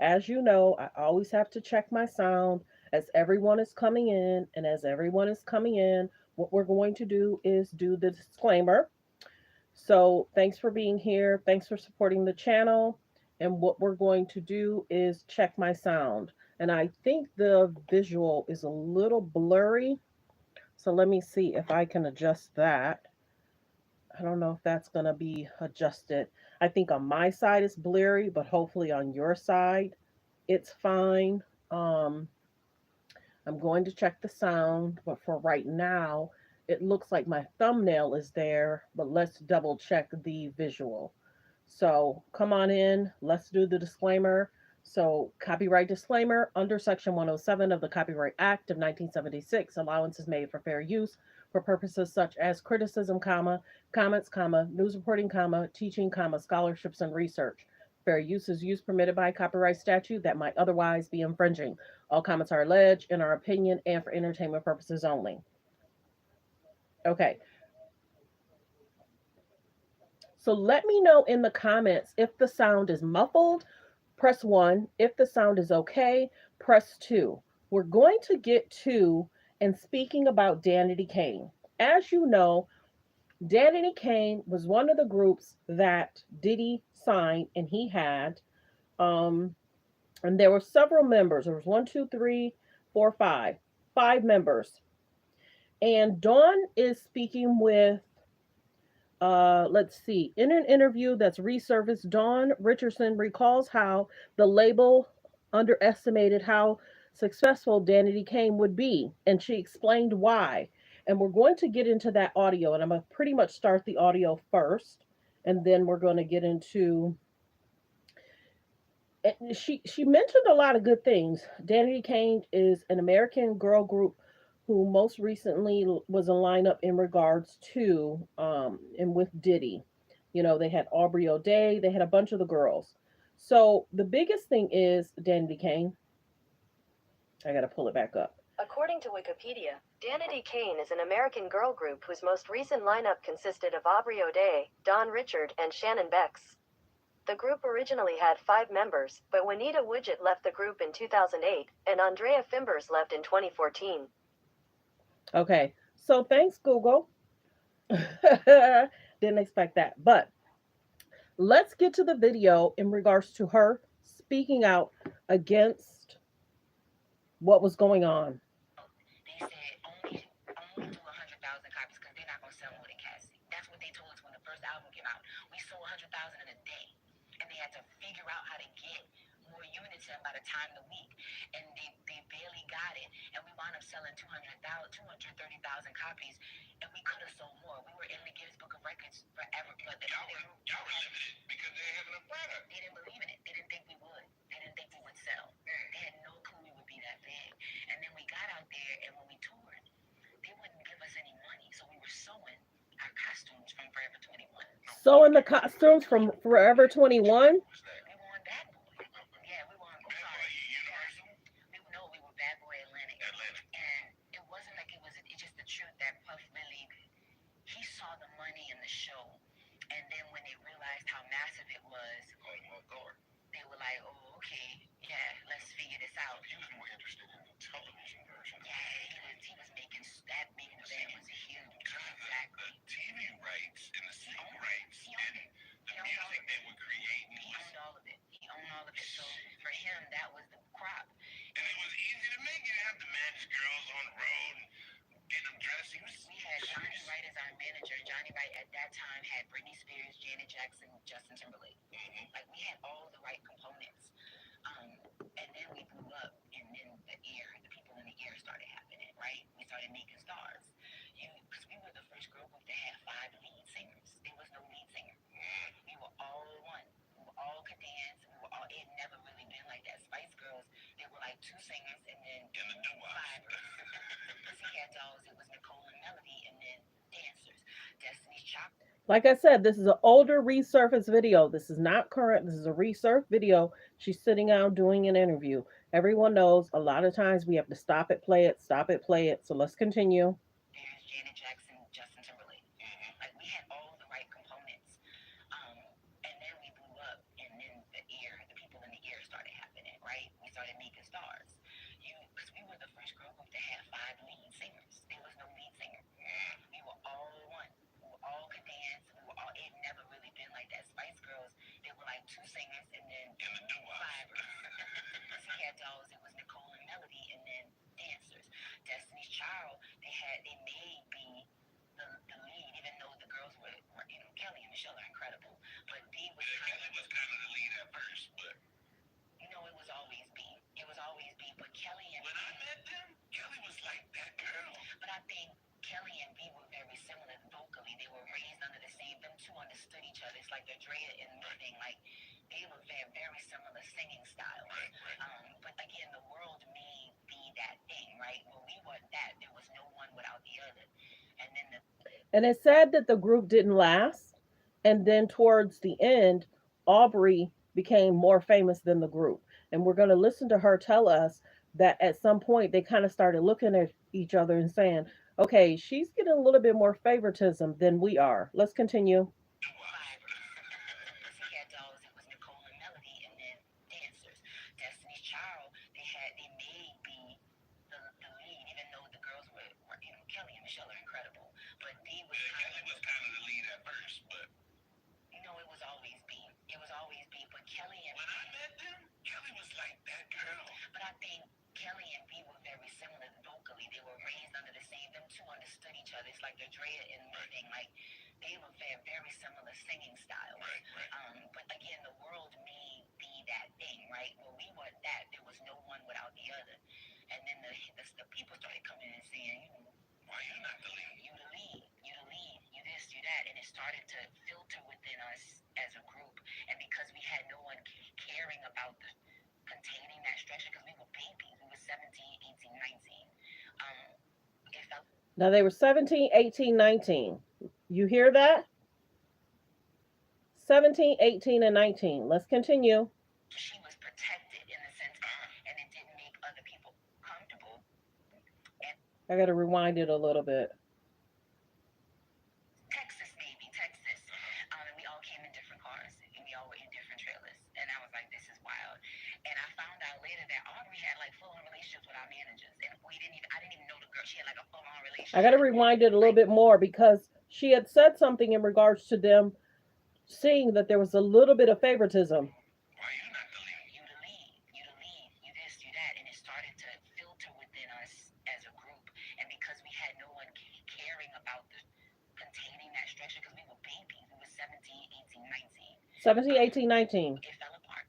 As you know, I always have to check my sound as everyone is coming in. And as everyone is coming in, what we're going to do is do the disclaimer. So, thanks for being here. Thanks for supporting the channel. And what we're going to do is check my sound. And I think the visual is a little blurry. So, let me see if I can adjust that. I don't know if that's going to be adjusted. I think on my side it's blurry, but hopefully on your side it's fine. Um, I'm going to check the sound, but for right now, it looks like my thumbnail is there, but let's double check the visual. So come on in, let's do the disclaimer. So, copyright disclaimer under Section 107 of the Copyright Act of 1976, allowance is made for fair use for purposes such as criticism, comments, news reporting, teaching, scholarships, and research. Fair use is use permitted by copyright statute that might otherwise be infringing. All comments are alleged in our opinion and for entertainment purposes only. Okay, so let me know in the comments if the sound is muffled. Press 1. If the sound is okay, press 2. We're going to get to and speaking about Danity Kane. As you know, Danity Kane was one of the groups that Diddy signed, and he had, um, and there were several members. There was one, two, three, four, five members. And Dawn is speaking with, let's see, in an interview that's resurfaced, Dawn Richardson recalls how the label underestimated how successful Danity Kane would be, and she explained why. And we're going to get into that audio, and I'm going to pretty much start the audio first, and then we're going to get into. She mentioned a lot of good things. Danity Kane is an American girl group who most recently was a lineup in regards to and with Diddy. You know, they had Aubrey O'Day, they had a bunch of the girls. So the biggest thing is Danity Kane. I gotta pull it back up. According to Wikipedia, Danity Kane is an American girl group whose most recent lineup consisted of Aubrey O'Day, Dawn Richard, and Shannon Bex. The group originally had 5 members, but Juanita Widget left the group in 2008, and Andrea Fimbers left in 2014. Okay, so thanks, Google. Didn't expect that. But let's get to the video in regards to her speaking out against what was going on. They said only do 100,000 copies because they're not gonna sell more than Cassie. That's what they told us when the first album came out. We sold 100,000 in a day, and they had to figure out how to get more units in by the time of the week, and they barely got it, and we wound up selling 230,000 copies, and we could have sold more. We were in the Guinness Book of Records forever, but y'all were limited because they didn't have enough product. They didn't believe in it. They didn't think we would. They didn't think we would sell. They had no clue we would be that big. And then we got out there, and when we toured, they wouldn't give us any money, so we were sewing our costumes from Forever 21. Sewing the costumes from Forever 21? We were on Bad Boy. Yeah, we were on. I'm sorry. Universal? We were Bad Boy Atlantic. And it wasn't like it was. It's just the truth that Puff really. He saw the money in the show, and then when they realized how massive it was, they were like, "Oh, okay, yeah, let's figure this out." He was more interested in the television version. Yeah, he was making that making the band was huge. Exactly. The TV rights and the song rights and the music they were creating. He owned all of it. He owned all of it. So for him, that was the crop. And it was easy to make. You didn't have to manage girls on the road and get them dressed. We had Johnny Wright as our manager. Johnny Wright at that time had Britney Spears, Janet Jackson, Justin Timberlake. Like we had all the right components. And then we blew up, and then the people in the ear started happening, right? We started making stars. Because we were the first girl group that had 5 lead singers. There was no lead singer. We were all one. We were all could dance. It had never really been like that. Spice Girls, they were like 2 singers and then 5. Pussycat Dolls, it was Nicole and Melody, and then dancers. Destiny's Child. Like I said, this is an older resurfaced video. This is not current. This is a resurfaced video. She's sitting down doing an interview. Everyone knows a lot of times we have to stop it, play it, stop it, play it. So let's continue. There's Janet Jackson, Justin Timberlake. Like we had all the right components. And then we blew up, and then the people in the ear started happening. like the Drea and me thing. Like they were very similar singing styles. But again, the world may be that thing, right? When we were that, there was no one without the other. And then the And it's sad that the group didn't last. And then towards the end, Aubrey became more famous than the group. And we're going to listen to her tell us that at some point they kind of started looking at each other and saying, okay, she's getting a little bit more favoritism than we are. Let's continue. Pussycat Dolls, it was Nicole and Melody, and then dancers. Destiny's Child, they may be the lead, even though the girls were Kelly and Michelle are incredible. But D was Kelly was kind of the lead at first, but it was always B. It was always B. But Kelly and when I met them, Kelly was like that girl. But I think Kelly and B were very similar vocally. They were raised under the same. Them two understood each other. It's like the Drea and me thing. Like they were very similar singing styles. But again, the world may be that thing, right? When we were that, there was no one without the other. And then the people started coming in and saying, why you not the lead? You the lead. You the lead. You this, you that. And it started to filter within us as a group. And because we had no one caring about containing that structure, because we were babies. We were 17, 18, 19. It felt Now they were 17, 18, 19. You hear that? 17, 18, and 19. Let's continue. she was protected in the sense, and it didn't make other people comfortable. And I got to rewind it a little bit. Texas, maybe Texas, and we all came in different cars, and we all were in different trailers. And I was like, this is wild. And I found out later that Aubrey had like full-on relationships with our managers, and I didn't even know the girl. She had like a full-on I got to relationship. rewind it a little bit more because she had said something in regards to them seeing that there was a little bit of favoritism. Why you not the lead? You the lead. You the lead. You this, you that. And it started to filter within us as a group. And because we had no one caring about containing that structure, because we were babies. We were 17, 18, 19. 17, 18, 19. It fell apart.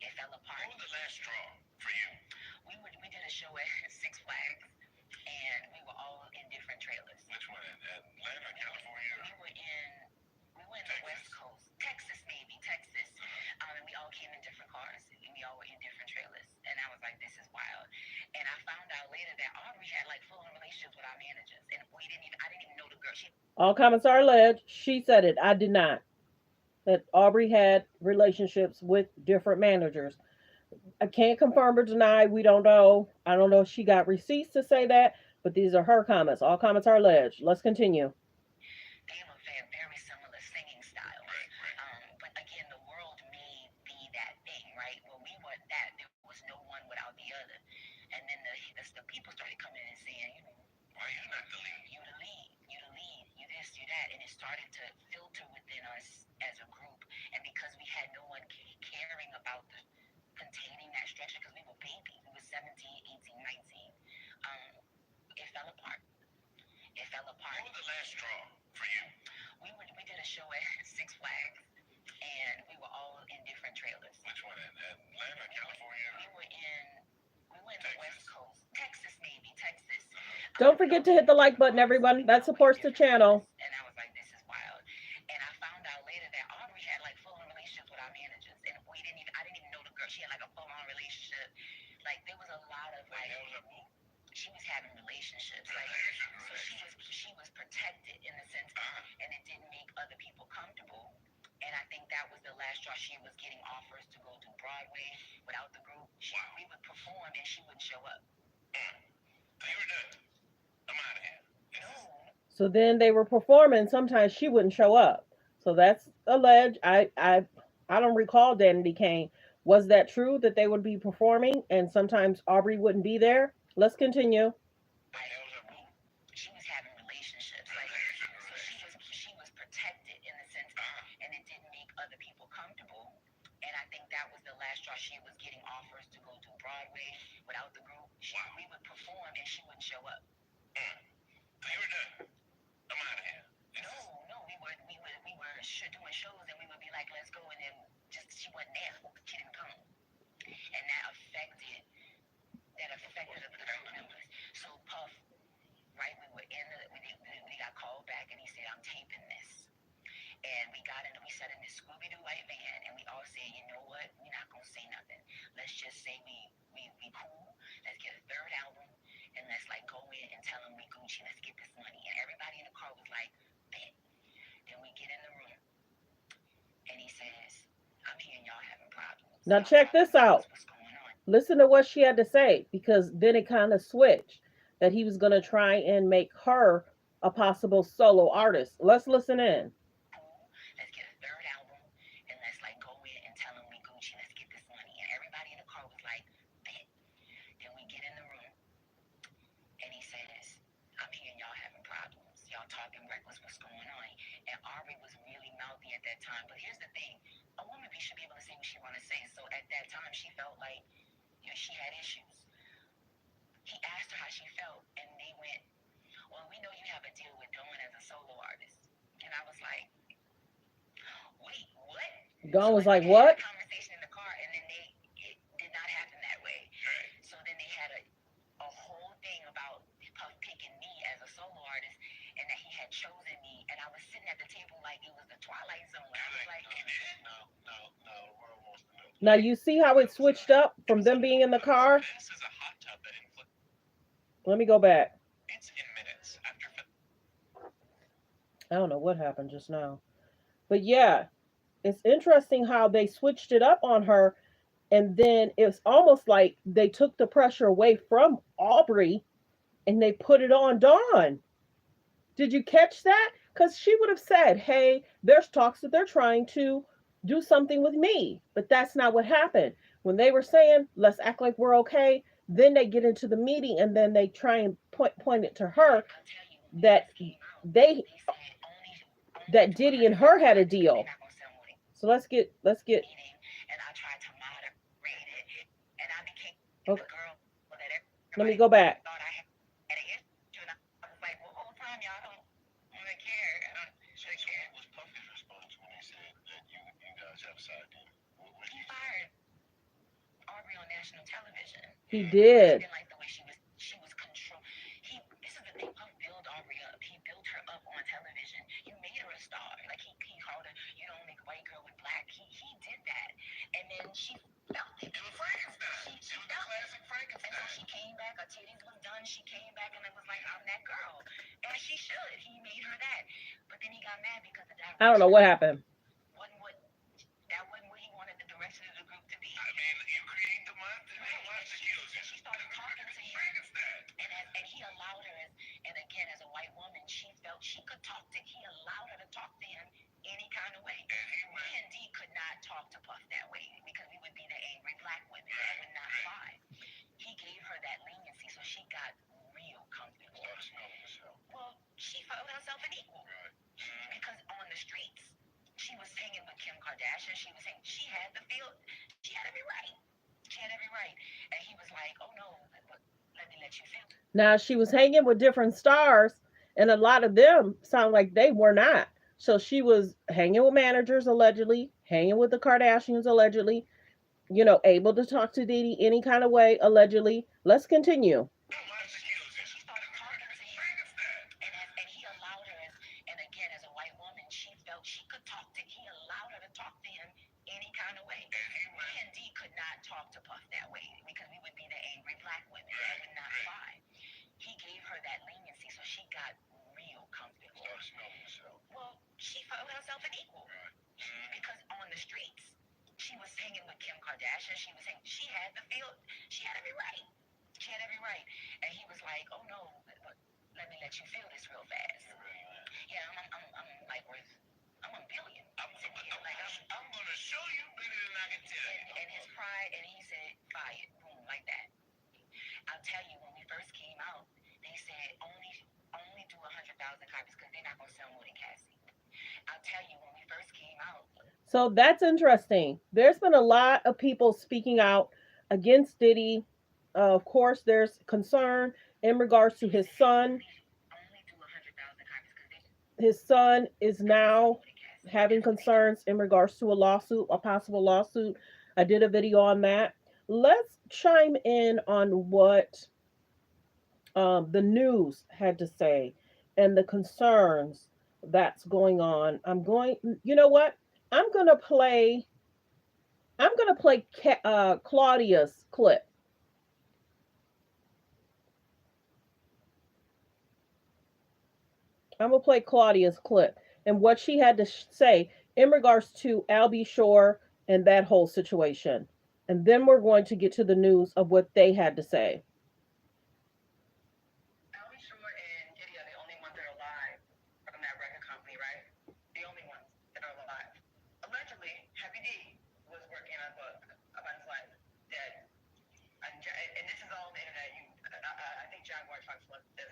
It fell apart. What was the last straw for you? We did a show at Six Flags, and we were all in different trailers. Which one? Atlanta, California? We were in the West Coast. Texas, maybe. Texas. And we all came in different cars, and we all were in different trailers. And I was like, this is wild. And I found out later that Aubrey had like full-on relationships with our managers. And I didn't even know the girl. All comments are alleged. She said it. I did not. That Aubrey had relationships with different managers. I can't confirm or deny. We don't know. I don't know if she got receipts to say that, but these are her comments. All comments are alleged. Let's continue. They were very similar singing styles. But again, the world may be that thing, right? When we were that, there was no one without the other. And then the people started coming in and saying, why you not the lead? You the lead. You the lead. You this, you that. And it started to filter within us as a group. And because we had no one caring about containing that structure, because we were babies. We were 17, 18, 19. It fell apart. It fell apart. What was the last straw for you? We did a show at Six Flags, and we were all in different trailers. Which one? Atlanta, California? We were in the West Coast. Texas, maybe. Texas. Don't forget to hit the like button, everyone. That supports the channel. And I was like, this is wild. And I found out later that Aubrey had like full-on relationships with our managers, and I didn't even know the girl. She had like a full-on relationship. Like there was a lot of like. She was having relationships, like so she was protected in the sense, and it didn't make other people comfortable. And I think that was the last straw. She was getting offers to go to Broadway without the group. We would perform and she wouldn't show up. So you were done. I'm out of here. No. So then they were performing. Sometimes she wouldn't show up. So that's alleged. I don't recall Danity Kane. Was that true that they would be performing and sometimes Aubrey wouldn't be there? Let's continue. She was having relationships, like so she was protected in the sense, and it didn't make other people comfortable. And I think that was the last straw. She was getting offers to go to Broadway without the group. We would perform and she wouldn't show up. So you were done. I'm out of here. No, we were doing shows and we would be like, let's go, and then just she wasn't there. She didn't come, and that affected the group members. So Puff, right? We got called back and he said, I'm taping this. And we got in and we set say we cool. Let's get a third album and let's like go in and tell him we Gucci. Let's get this money. And everybody in the car was like, bet. Then we get in the room and he says, I'm hearing y'all having problems. Now Y'all check talking this out. reckless. What's going on? Listen to what she had to say, because then it kind of switched that he was going to try and make her a possible solo artist. Let's listen in. Cool. Let's get a third album and let's like go in and tell him we Gucci. Let's get this money. And everybody in the car was like, bet. Then we get in the room and he says, I'm hearing y'all having problems. Y'all talking reckless. What's going on? And Aubrey was really mouthy at that time. But here's the thing. A woman should be able to say what she want to say. So at that time, she felt like she had issues. He asked her how she felt, and they went, well, we know you have a deal with Dawn as a solo artist. And I was like, wait, what? Dawn So was I like, think they had what? a conversation in the car, and then it did not happen that way. So then they had a whole thing about Puff picking me as a solo artist, and that he had chosen me. And I was sitting at the table like it was the Twilight Zone. I was like, No, the world wants to know. Now you see how it switched up from them being in the car? This is a hot tub that inflicts. Let me go back. It's in minutes after. I don't know what happened just now. But yeah, it's interesting how they switched it up on her, and then it's almost like they took the pressure away from Aubrey and they put it on Dawn. Did you catch that? Because she would have said, hey, there's talks that they're trying to do something with me. But that's not what happened. When they were saying, let's act like we're okay, then they get into the meeting and then they try and point it to her that they that Diddy and her had a deal. So let's get and I tried to moderate it, and I became the okay. girl that Let me everybody go back. thought I had an issue, and I was like, well, whole time y'all don't really care. I don't really care. What was Puffy's response when he said that you guys have a side deal? What He fired Aubrey on national television. He He did. didn't like the way she was control. This is the thing. Puff built Aubrey up. He built her up on television. You made her a star. Like he called her, you don't make a white girl with black. He did that, and then she felt it. It was Frankenstein. She It was the felt it. classic And so Frankenstein. she came back, her titties was done. She came back and it was like, I'm that girl. And she should. He made her that. But then he got mad because the I don't know what happened. that wasn't what he wanted the direction of the group to be. I mean, you create the monster, Right. the monster kills you. And she started talking to him. Frankenstein. And he allowed her, and again, as a white woman, she felt she could talk to, he allowed her to talk to him any kind of way. And he Me and D could not talk to Puff that way because we would be the angry black women. That would not fly. He gave her that leniency, so she got real comfortable. started smelling herself. Well, she felt herself an equal Right. because on the streets, she was hanging with Kim Kardashian. She had the feel, she had every right. She had every right. And he was like, oh no, let me let you feel it. Now she was hanging with different stars, and a lot of them sound like they were not. So she was hanging with managers allegedly, hanging with the Kardashians allegedly, able to talk to Diddy any kind of way allegedly. Let's continue. The monster kills you. She started talking to him, Frankenstein. and he allowed her, and again, as a white woman, she felt she could talk to, he allowed her to talk to him any kind of way. Me and D could not talk to Puff that way because we would be the angry black women. That would not fly. He gave her that leniency, so she got real comfortable. Started smelling herself. Well, she felt herself an equal because on the streets, she was hanging with Kim Kardashian. She had the feel, she had every right. She had every right. And he was like, oh no, let me let you feel this real fast. Yeah, I'm like worth, I'm a billion. I'm gonna show you bigger than I can tell you. And his pride, and he said, fire, boom, like that. I'll tell you, when we first came out, they said only do 100,000 copies because they're not gonna sell more than Cassie. I'll tell you, when we first came out. So that's interesting. There's been a lot of people speaking out against Diddy. Of course, there's concern in regards to his son. Only do 100,000 copies because His son is now having concerns in regards to a possible lawsuit. I did a video on that. Let's chime in on what the news had to say and the concerns that's going on. You know what? I'm going to play I'm going to play Claudia's clip. I'm going to play Claudia's clip and what she had to say in regards to Albie Shore and that whole situation. And then we're going to get to the news of what they had to say. Albie Shore and Diddy are the only ones that are alive from that record company, right? The only ones that are alive. Allegedly, Happy D was working on a book about his life, dead. And this is all on the internet. I think Jaguar talks about this.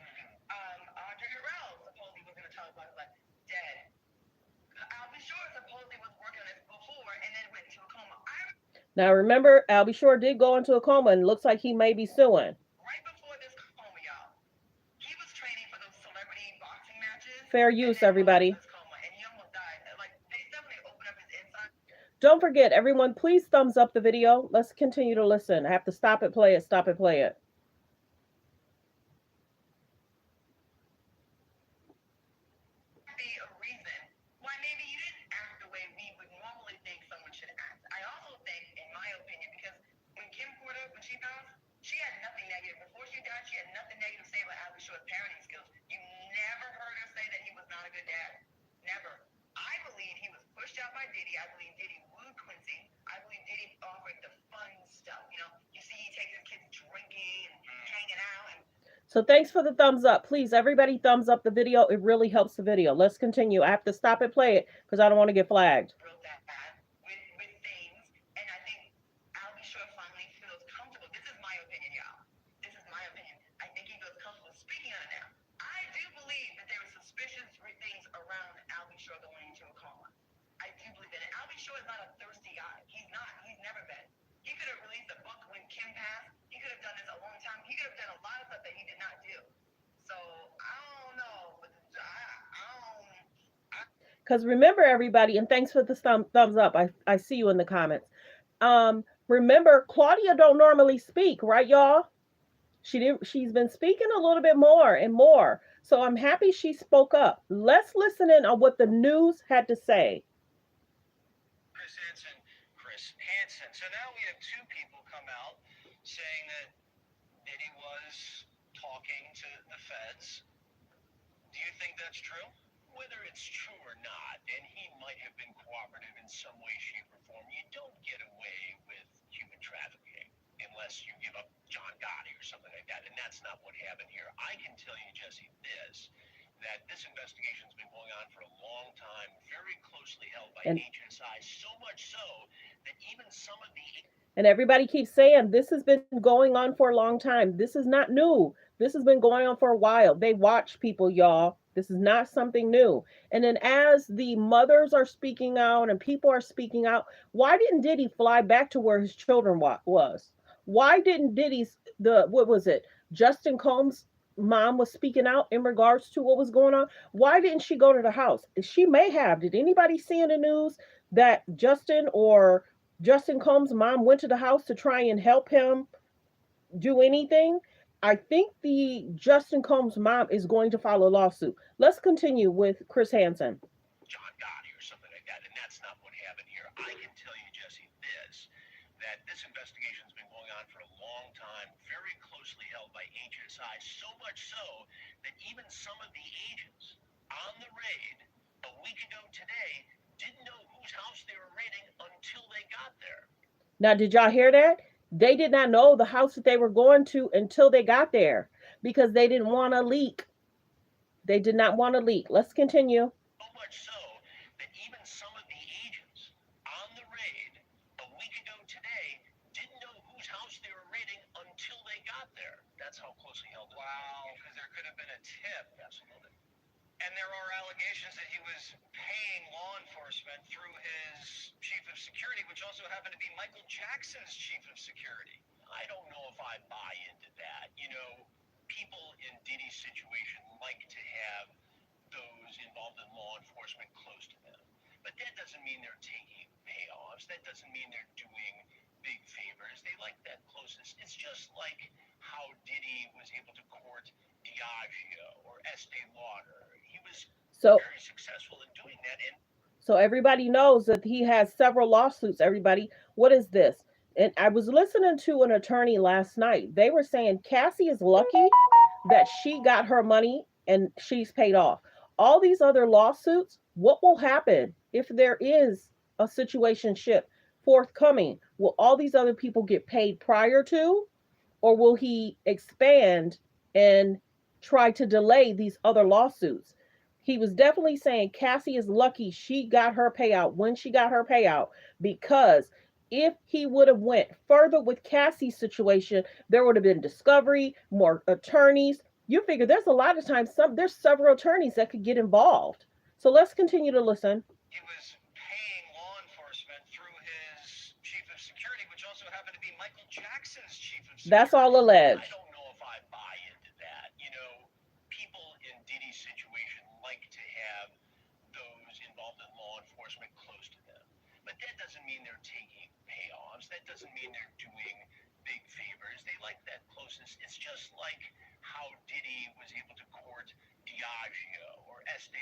Andre Harrell supposedly was going to tell us about his life, dead. Albie Shore supposedly was working on this before and then went into a coma. Now remember, Albie Shore did go into a coma and looks like he may be suing. Right before this coma, y'all, he was training for those celebrity boxing matches. Fair use, everybody. Coma, and he almost died. Like they definitely opened up his inside. Don't forget, everyone, please thumbs up the video. Let's continue to listen. I have to stop it, play it, stop it, play it. Be a reason why maybe you didn't act the way we would normally think someone should act. I also think, in my opinion, because when Kim Porter, when she passed, she had nothing negative. Before she died, she had nothing negative to say about Albie Shore's parenting skills. You never heard her say that he was not a good dad. Never. I believe he was pushed out by Diddy. I believe Diddy wooed Quincy. I believe Diddy offered the fun stuff. You know, you see he takes his kids drinking and hanging out. So thanks for the thumbs up. Please, everybody thumbs up the video. It really helps the video. Let's continue. I have to stop it, play it, because I don't want to get flagged. Wrote that bad with things, and I think Albie Shore finally feels comfortable. This is my opinion, y'all. This is my opinion. I think he feels comfortable speaking on it now. I do believe that there were suspicious things around Albie Shore going into a coma. I do believe that. And Albie Shore is not a thirsty guy. He's not. He's never been. He could have released a book when Kim passed. He could have done this a long time. He could have done a lot of stuff that he did not do. So I don't know, but because remember, everybody, and thanks for the thumbs up. I see you in the comments. Remember, Claudia don't normally speak, right, y'all? She's been speaking a little bit more and more. So I'm happy she spoke up. Let's listen in on what the news had to say. Chris Hansen. So now we have two people come out saying that Diddy was talking to the feds. Do you think that's true? Whether it's true or not, and he might have been cooperative in some way, shape, or form, you don't get away with human trafficking unless you give up John Gotti or something like that, and that's not what happened here. I can tell you, Jesse, that this investigation's been going on for a long time, very closely held by HSI, so much so that even some of the... And everybody keeps saying this has been going on for a long time. This is not new. This has been going on for a while. They watch people, y'all. This is not something new. And then as the mothers are speaking out and people are speaking out, why didn't Diddy fly back to where his children was? Why didn't what was it? Justin Combs' mom was speaking out in regards to what was going on. Why didn't she go to the house? She may have. Did anybody see in the news that Justin Combs' mom went to the house to try and help him do anything? I think the Justin Combs' mom is going to file a lawsuit. Let's continue with Chris Hansen. John Gotti or something like that, and that's not what happened here. I can tell you, Jesse, that this investigation's been going on for a long time, very closely held by HSI, so much so that even some of the agents on the raid a week ago today didn't know whose house they were raiding until they got there. Now, did y'all hear that? They did not know the house that they were going to until they got there because they didn't want to leak. They did not want to leak. Let's continue. So much so that even some of the agents on the raid a week ago today didn't know whose house they were raiding until they got there. That's how closely held it is. Wow, because there could have been a tip. Absolutely. And there are allegations that he was paying law enforcement through his chief of security, which also happened to be Michael Jackson's chief of security. I don't know if I buy into that. You know, people in Diddy's situation like to have those involved in law enforcement close to them. But that doesn't mean they're taking payoffs. That doesn't mean they're doing big favors. They like that closeness. It's just like how Diddy was able to court Diageo or Estee Lauder. He was very successful in doing that. And so everybody knows that he has several lawsuits, everybody. What is this? And I was listening to an attorney last night. They were saying Cassie is lucky that she got her money and she's paid off. All these other lawsuits, what will happen if there is a situation ship forthcoming? Will all these other people get paid prior to, or will he expand and try to delay these other lawsuits? He was definitely saying Cassie is lucky she got her payout when she got her payout, because if he would have went further with Cassie's situation, there would have been discovery, more attorneys. You figure there's a lot of times there's several attorneys that could get involved. So let's continue to listen. He was paying law enforcement through his chief of security, which also happened to be Michael Jackson's chief of security. That's all alleged. I don't know if I buy into that. You know, people in Diddy's situation like to have those involved in law enforcement close to them. But that doesn't mean they're taking payoffs. That doesn't mean they're doing big favors. They like that closeness. It's just like how Diddy was able to court Diageo or Estee.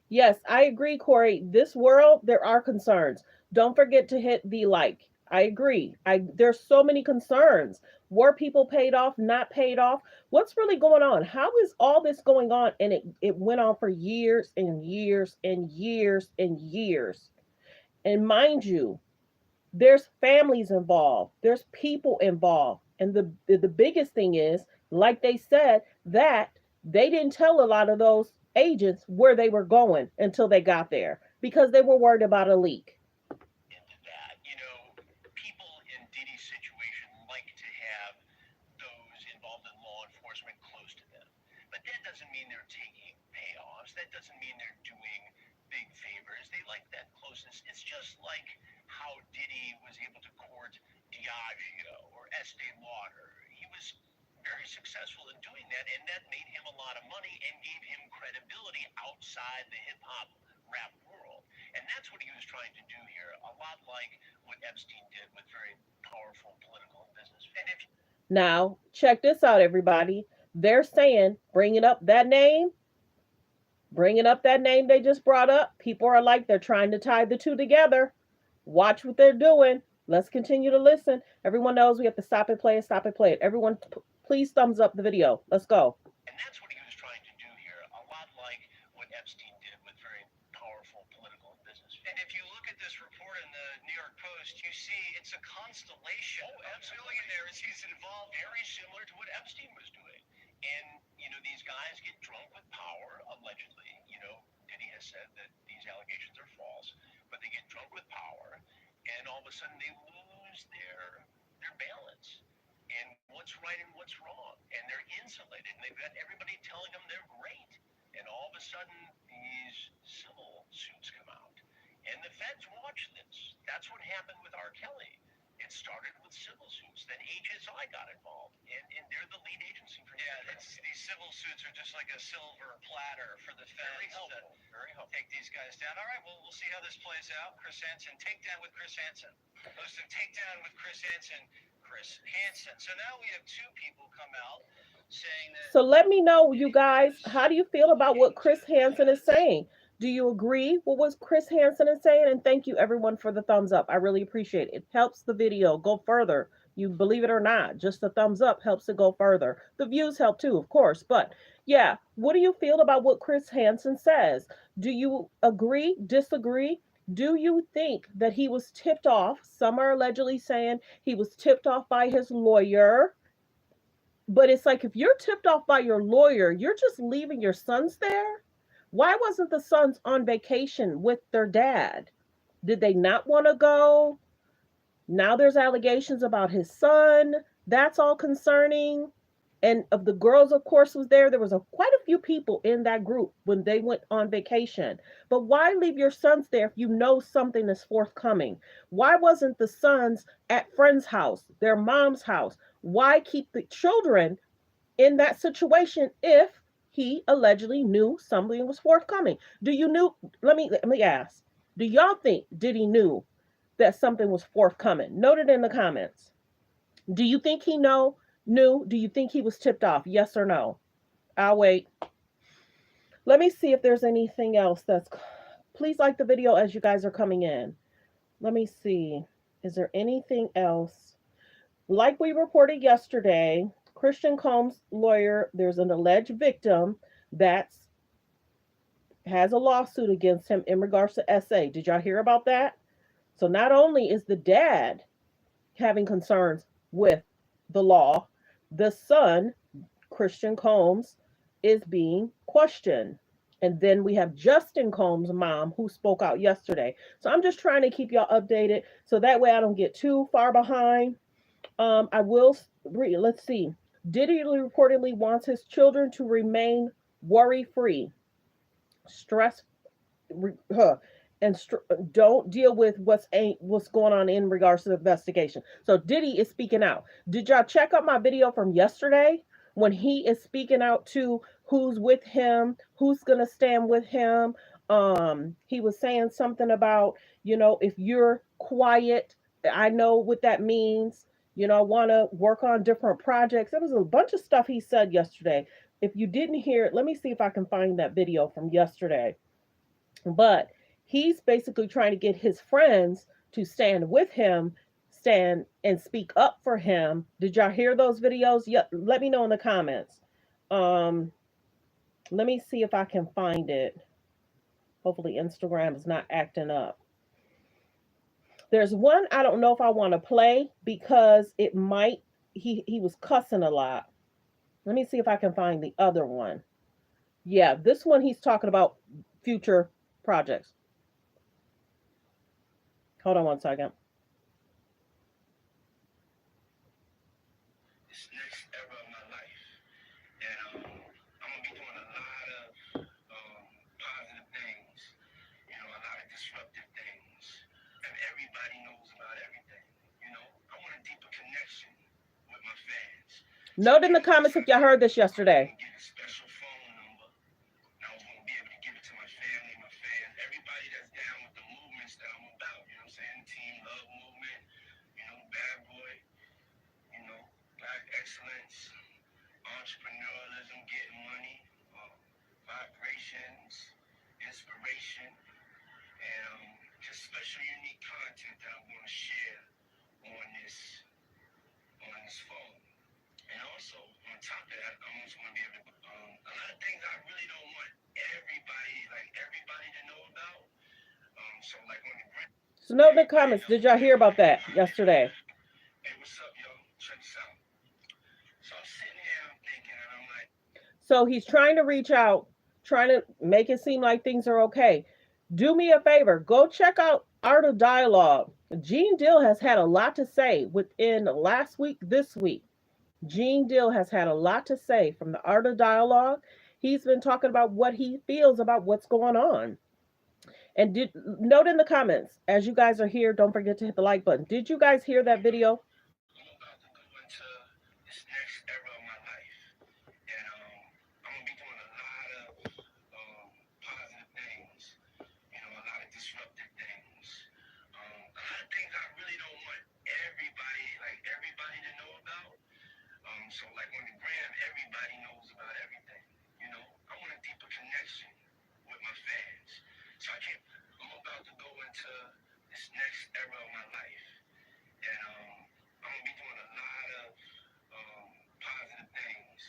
Yes, I agree, Corey. This world, there are concerns. Don't forget to hit the like. I agree. There's so many concerns. Were people paid off, not paid off? What's really going on? How is all this going on? And it went on for years and years and years and years. And mind you, there's families involved, there's people involved. And the biggest thing is, like they said, that they didn't tell a lot of those agents where they were going until they got there because they were worried about a leak. Into that, you know, people in Diddy's situation like to have those involved in law enforcement close to them. But that doesn't mean they're taking payoffs. That doesn't mean they're doing big favors. They like that closeness. It's just like how Diddy was able to court Diageo or Estee Lauder. He was very successful in doing that, and that made him a lot of money and gave him credibility outside the hip-hop rap world. And that's what he was trying to do here, a lot like what Epstein did with very powerful political and business. And if Now, check this out, everybody. They're saying, bringing up that name they just brought up, people are like, they're trying to tie the two together. Watch what they're doing. Let's continue to listen. Everyone knows we have to stop and play it, stop and play it. Everyone, please thumbs up the video. Let's go. And that's what he was trying to do here, a lot like what Epstein did with very powerful political and business. And if you look at this report in the New York Post, you see it's a constellation of billionaires he's involved, very similar to what Epstein was doing. And, you know, these guys get drunk with power, allegedly. You know, Diddy has said that these allegations are false, but they get drunk with power, and all of a sudden they lose their balance and what's right and what's wrong, and they're insulated, and they've got everybody telling them they're great, and all of a sudden these civil suits come out, and the feds watch this. That's what happened with R. Kelly. It started with civil suits, then HSI got involved, and they're the lead agency for these civil suits are just like a silver platter for the feds very helpful. Take these guys down. All right, well, we'll see how this plays out. Chris Hansen, takedown with Chris Hansen. Goes to takedown with Chris Hansen. Chris Hansen. So now we have two people come out saying that. So let me know, you guys, how do you feel about what Chris Hansen is saying? Do you agree with what Chris Hansen is saying? And thank you, everyone, for the thumbs up. I really appreciate it. It helps the video go further. You believe it or not, just the thumbs up helps it go further. The views help too, of course. But yeah, what do you feel about what Chris Hansen says? Do you agree, disagree? Do you think that he was tipped off? Some are allegedly saying he was tipped off by his lawyer. But it's like, if you're tipped off by your lawyer, you're just leaving your sons there. Why wasn't the sons on vacation with their dad? Did they not want to go? Now there's allegations about his son. That's all concerning. And of the girls, of course, was there. There was quite a few people in that group when they went on vacation. But why leave your sons there if you know something is forthcoming? Why wasn't the sons at friend's house, their mom's house? Why keep the children in that situation if he allegedly knew something was forthcoming? Let me ask, do y'all think Diddy knew that something was forthcoming? Note it in the comments. Do you think he knew? Do you think he was tipped off? Yes or no? I'll wait. Let me see if there's anything else please like the video as you guys are coming in. Let me see. Is there anything else? Like we reported yesterday, Christian Combs' lawyer, there's an alleged victim that has a lawsuit against him in regards to SA. Did y'all hear about that? So not only is the dad having concerns with the law, the son, Christian Combs, is being questioned. And then we have Justin Combs' mom who spoke out yesterday. So I'm just trying to keep y'all updated so that way I don't get too far behind. I will read, let's see. Diddy reportedly wants his children to remain worry free, stress huh, and don't deal with what's going on in regards to the investigation. So Diddy is speaking out. Did y'all check out my video from yesterday when he is speaking out to who's with him, who's gonna stand with him? He was saying something about, if you're quiet, I know what that means. I want to work on different projects. There was a bunch of stuff he said yesterday. If you didn't hear it, let me see if I can find that video from yesterday. But he's basically trying to get his friends to stand with him, stand and speak up for him. Did y'all hear those videos? Yeah, let me know in the comments. Let me see if I can find it. Hopefully Instagram is not acting up. There's one I don't know if I want to play because it might he was cussing a lot. Let me see if I can find the other one. Yeah, this one he's talking about future projects. Hold on one second. This next era of my life, and I'm gonna be doing a lot of positive things, a lot of disruptive things, and everybody knows about everything. I want a deeper connection with my fans. Note in the comments if y'all heard this yesterday. Get a special phone number. I was gonna be able to give it to my family, my fans, everybody that's down with the movements that I'm about. You know what I'm saying? Team Love Movement. Bad Boy. Black excellence, entrepreneurialism, getting money, vibrations, inspiration, and just special, unique content that I'm going to share on this phone. And also, on top of that, I'm also going to be able to a lot of things I really don't want everybody to know about. So like on the So note in the comments, did y'all hear about that yesterday? Hey, what's up, yo? Check this out. So I'm sitting here, I'm thinking, and I'm like. So he's trying to reach out, trying to make it seem like things are okay. Do me a favor, go check out Art of Dialogue. Gene Deal has had a lot to say within last week, this week. Gene Deal has had a lot to say from the Art of Dialogue. He's been talking about what he feels about what's going on. And note in the comments, as you guys are here, don't forget to hit the like button. Did you guys hear that video? I'm about to go into this next era of my life, and I'm gonna be doing a lot of positive things, a lot of disruptive things, a lot of things I really don't want everybody to know about. So like on the gram, everybody knows about everything. I want a deeper connection with my fans, so I'm about to go into this next era of my life, and I'm gonna be doing a lot of positive things,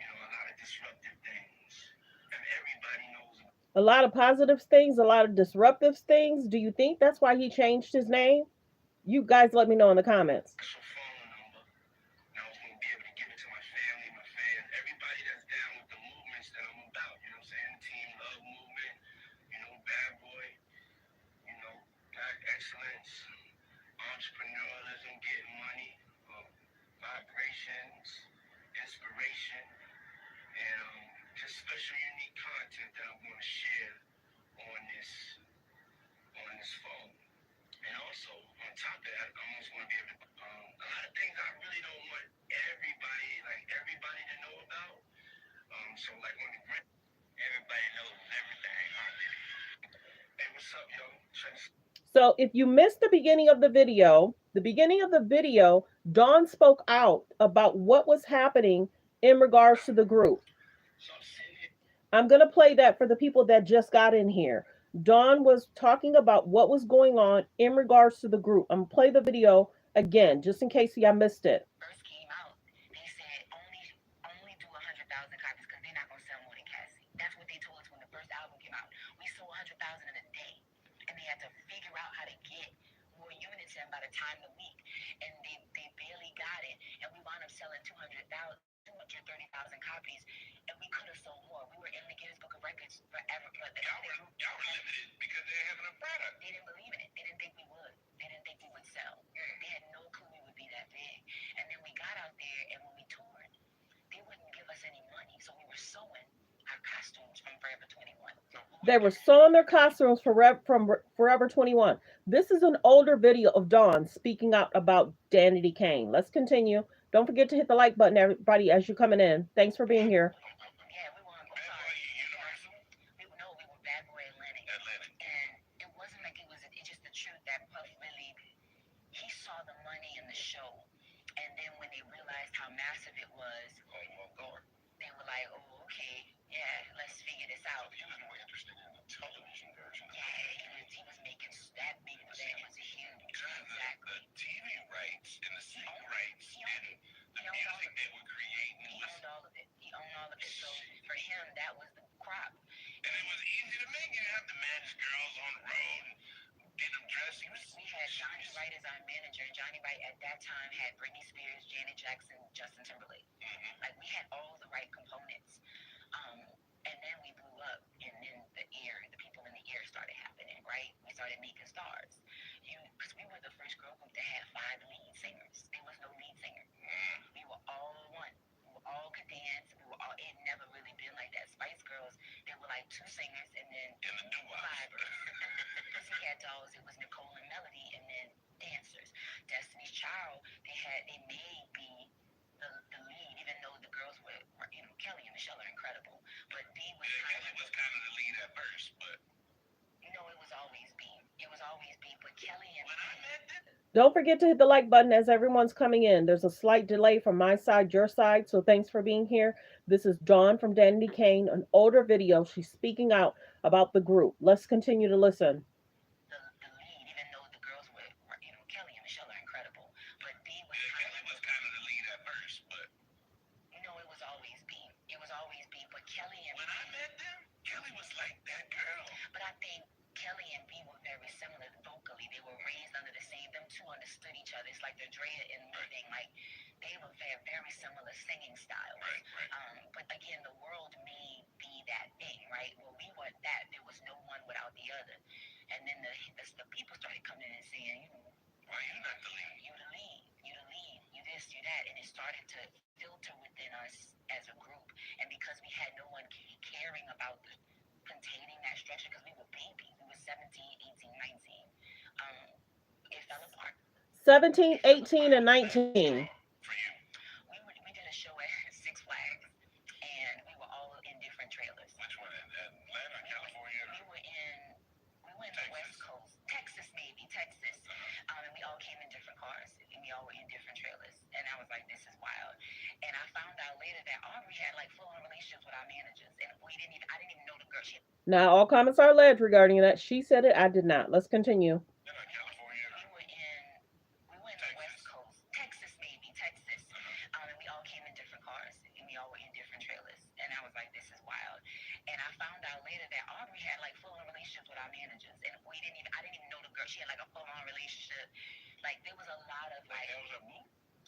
a lot of disruptive things, and everybody knows. A lot of positive things, a lot of disruptive things. Do you think that's why he changed his name? You guys let me know in the comments. Phone number. And I was gonna be able to give it to my family, my fans, everybody that's down with the movements that I'm about. You know what I'm saying? Team Love Movement. Bad Boy. Black excellence, entrepreneurialism, getting money, vibrations, inspiration, and just special, unique content that I'm going to share on this phone. And also, on top of that, I'm also going to be able to a lot of things I really don't want everybody to know about. So like on the grid, everybody knows everything. Hey, what's up, yo? So if you missed the beginning of the video, Dawn spoke out about what was happening in regards to the group. I'm going to play that for the people that just got in here. Dawn was talking about what was going on in regards to the group. I'm gonna play the video again, just in case y'all missed it. First came out, they said only do 100,000 copies because they're not gonna sell more than Cassie. That's what they told us when the first album came out. We sold 100,000 in a day, and they had to figure out how to get more units in by the time the week, and they barely got it, and we wound up selling 230,000 copies, and we could have sold more. We were in the Guinness Book of Records forever, but y'all were limited because they didn't have enough product. They didn't believe in it. They didn't think we would. They didn't think we would sell. They had no clue we would be that big. And then we got out there, and when we toured, they wouldn't give us any money, so we were sewing our costumes from Forever 21. They were sewing their costumes from Forever 21. This is an older video of Dawn speaking out about Danity Kane. Let's continue. Don't forget to hit the like button, everybody, as you're coming in. Thanks for being here. Yeah, we were. I'm sorry. Universal. We were Bad Boy Atlantic. And it wasn't like it was. It's just the truth that Puff really. He saw the money in the show, and then when they realized how massive it was, they were like, "Oh, okay, yeah, let's figure this out." He was more interested in the television version. Yeah, he was making that big. That was huge. Exactly. The TV rights and the single rights and the music they were creating. He owned all of it. He owned all of it. So for him, that was the crop. And it was easy to make. You didn't have to manage girls on the road, get them dressed. We had Johnny Wright as our manager. Johnny Wright at that time had Britney Spears, Janet Jackson, Justin Timberlake. Like we had all the right components. And then we blew up, and then the people in the ear started happening, right? We started making stars. Because we were the first girl group that had 5 lead singers. There was no lead singer. We were all one. We were all could dance. It never really been like that. Spice Girls, there were like 2 singers and then 5. Pussycat Dolls, it was Nicole and Melody, and then dancers. Destiny's Child, they may be the lead, even though the girls were Kelly and Michelle are incredible, but Kelly was kind of the lead at first, but it was always B. It was always B, but Kelly and when I met them. Don't forget to hit the like button as everyone's coming in. There's a slight delay from my side, your side, so thanks for being here. This is Dawn from Danity Kane, an older video. She's speaking out about the group. Let's continue to listen. The lead, even though the girls were Kelly and Michelle are incredible, but B was Kelly was kind of the lead at first, but it was always B. It was always B, but Kelly and when I met them, Kelly was like that girl. But I think Kelly and B were very similar vocally. They were raised under the same. Them two understood each other. It's like the Drea and me thing. Like they were very, very similar singing styles. Right. But again, the world may be that thing, right? Well, we weren't that. There was no one without the other. And then the people started coming in and saying, why you not the lead? You the lead. You the lead. You this, you that. And it started to filter within us as a group. And because we had no one caring about containing that structure, because we were babies. We were 17, 18, 19. It fell apart. 17, 18, and 19. For you. We did a show at Six Flags, and we were all in different trailers. Which one? Atlanta, California? We went to the West Coast. Texas, maybe. Texas. And we all came in different cars, and we all were in different trailers. And I was like, this is wild. And I found out later that Aubrey had like full-on relationships with our managers, and I didn't even know the girl. Now, all comments are alleged regarding that. She said it, I did not. Let's continue. California. We went to the West Coast. Texas, maybe. Texas. And we all came in different cars, and we all were in different trailers. And I was like, this is wild. And I found out later that Aubrey had like full-on relationships with our managers, and I didn't even know the girl. She had like a full-on relationship. Like there was a lot of like.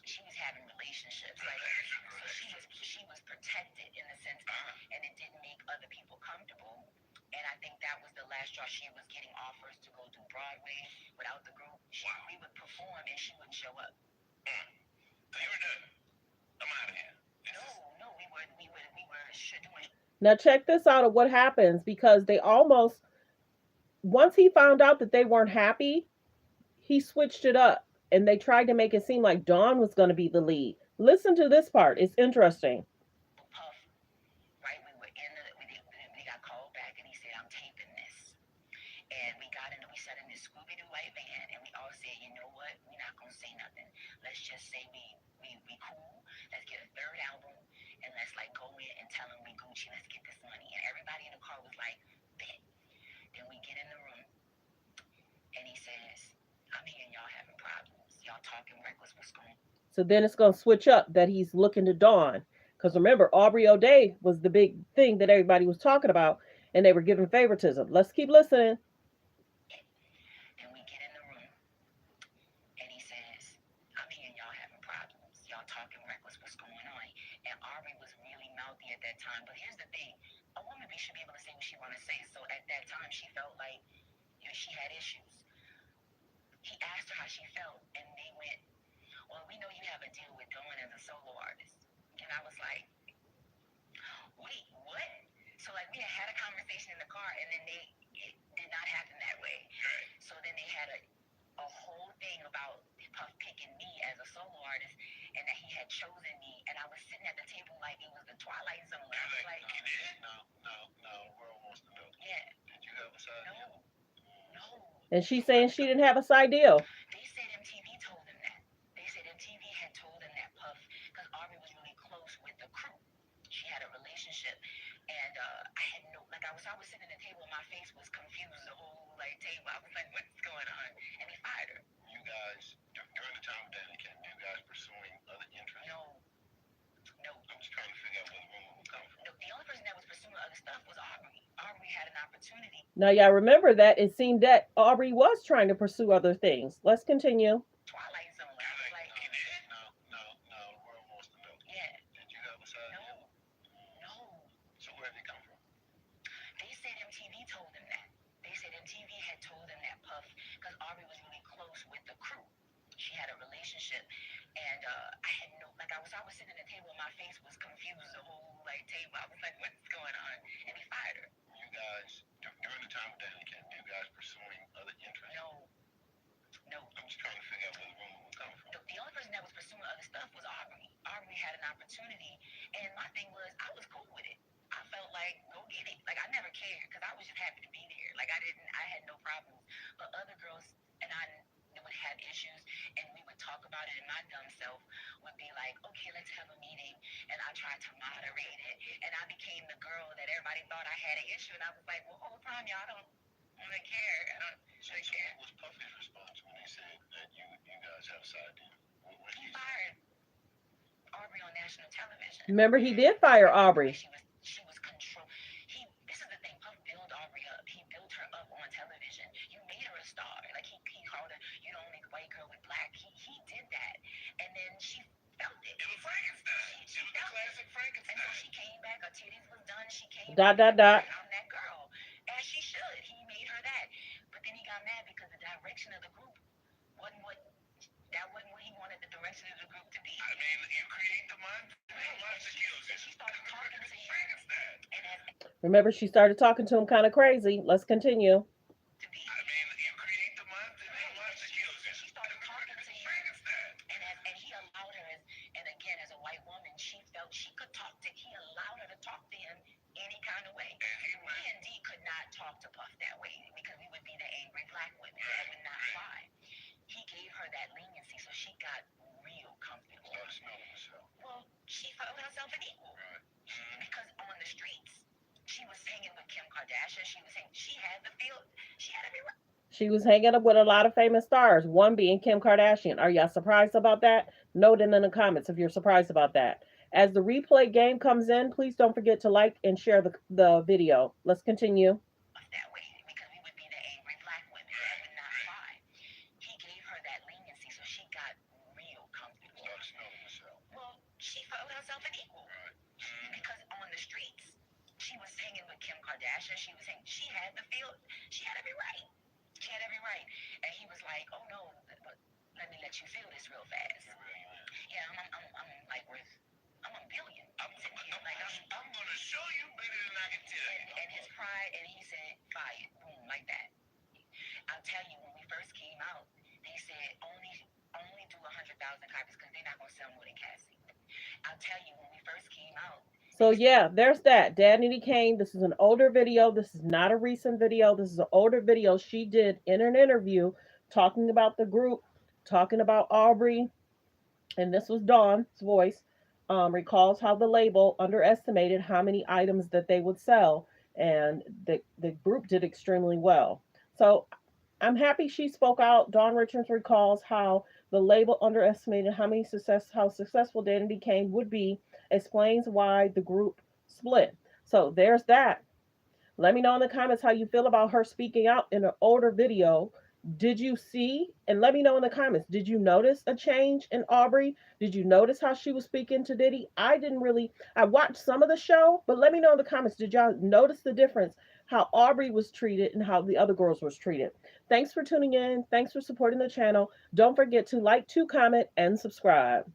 She was having relationships, like so she was protected in the sense, and it didn't make other people comfortable. And I think that was the last straw. She was getting offers to go do Broadway without the group. We would perform and she wouldn't show up. So you were done. I'm out of here. No, we were doing. Now check this out of what happens, because they almost, once he found out that they weren't happy, he switched it up. And they tried to make it seem like Dawn was going to be the lead. Listen to this part. It's interesting. Puff, right? We got called back and he said, I'm taping this. And we sat in this Scooby-Doo white van and we all said, you know what? We're not going to say nothing. Let's just say we cool. Let's get a 3rd album and let's like go in and tell them we Gucci. Let's get this money. And everybody in the car was like, bet. Then we get in Y'all talking reckless. What's going on? So then it's going to switch up that he's looking to Dawn. Because remember, Aubrey O'Day was the big thing that everybody was talking about, and they were giving favoritism. Let's keep listening. And we get in the room, and he says, I'm hearing y'all having problems. Y'all talking reckless. What's going on? And Aubrey was really mouthy at that time. But here's the thing. A woman should be able to say what she want to say. So at that time, she felt like she had issues. He asked her how she felt, and they went, well, we know you have a deal with Dawn as a solo artist. And I was like, wait, what? So like we had a conversation in the car, and then it did not happen that way. So then they had a whole thing about Puff picking me as a solo artist, and that he had chosen me, and I was sitting at the table like it was the Twilight Zone. I was like, you did? No. World wants to know. Yeah. Did you have a side deal? No. And she's saying she didn't have a side deal. They said MTV told them that. They said MTV had told them that Puff, because Aubrey was really close with the crew. She had a relationship, and I had no, like I was sitting at the table, and my face was confused the whole like table. I was like, what's going on? And they fired her. You guys, during the time of Danny Kane, you guys pursuing other interests? No. I'm just trying to figure out where the rumor would come from. The only person that was pursuing other stuff was Aubrey. Aubrey had an opportunity. Now, y'all remember that it seemed that Aubrey was trying to pursue other things. Let's continue. Twilight Zone. I was like, you did? No. The world wants to know. Yeah. Did you have a side deal? No. So where did it come from? They said MTV told them that. They said MTV had told them that Puff, because Aubrey was really close with the crew. She had a relationship, and I had no, like I was sitting at the table, and my face was confused the whole like table. I was like, what's going on? And they fired her. You guys, during the time of Danny Kane, you guys pursuing other interests? No. I'm just trying to figure out where the rumor would come from. The only person that was pursuing other stuff was Aubrey. Aubrey had an opportunity, and my thing was, I was cool with it. I felt like, go get it. Like, I never cared, because I was just happy to be there. Like, I had no problems. But other girls and I would have issues, and we would talk about it, and my dumb self would be like, okay, let's have a meeting, and I tried to moderate it, and I became the girl that everybody thought I had an issue, and I was like, well, whole time, y'all don't really care. I don't really care. What was Puffy's response when they said that you guys have a side deal? He fired Aubrey on national television. Remember, he did fire Aubrey. She was control. This is the thing. Puff built Aubrey up. He built her up on television. You made her a star. Like he called her, you the only white girl with black. He did that, and then she felt it. It was Frankenstein. She was the classic Frankenstein. And so she came back. Her titties was done. She came Dot. back. I'm that girl, as she should. He made her that, but then he got mad because the direction of the group wasn't what he wanted the direction of the group to be. I mean, you create the monster. She started talking to Frankenstein. Remember, she started talking to him kind of crazy. Let's continue. I mean, you create the monster. She started talking to Frankenstein. And he allowed her, and again, as a white woman, she felt she could talk to. He allowed her to talk to him any kind of way. Me and D could not talk to Puff that way because we would be the angry black women. That would not fly. He gave her that leniency, so she got real comfortable. Started smelling herself. Well, she felt herself an equal. Right. Because on the streets, she was hanging with Kim Kardashian. She had the feel. She had every right. She was hanging up with a lot of famous stars, one being Kim Kardashian. Are y'all surprised about that? Note it in the comments if you're surprised about that. As the replay game comes in, please don't forget to like and share the video. Let's continue. That way, because we would be the angry black women. That would not fly. He gave her that leniency, so she got real comfortable. Started smelling herself. Well, she felt herself an equal. Right. Because on the streets, she was hanging with Kim Kardashian. She had the feel. She had every right. She had every right. And he was like, oh no, let me let you feel this real fast. Yeah, I'm like worth, I'm a billion. I'm gonna show you bigger than I can tell you. And his pride, and he said, fired, boom, like that. I'll tell you, when we first came out, they said only do 100,000 copies because they're not gonna sell more than Cassie. I'll tell you, when we first came out. So yeah, there's that. Danity Kane. This is an older video. This is not a recent video. This is an older video she did in an interview talking about the group, talking about Aubrey, and this was Dawn's voice. Recalls how the label underestimated how many items that they would sell, and the group did extremely well. So I'm happy she spoke out. Dawn Richards recalls how The label underestimated how successful Danity Kane would be, explains why the group split. So there's that. Let me know in the comments how you feel about her speaking out in an older video. Did you see? And let me know in the comments. Did you notice a change in Aubrey? Did you notice how she was speaking to Diddy? I didn't really. I watched some of the show, but let me know in the comments. Did y'all notice the difference? How Aubrey was treated and how the other girls was treated. Thanks for tuning in. Thanks for supporting the channel. Don't forget to like, to comment, and subscribe.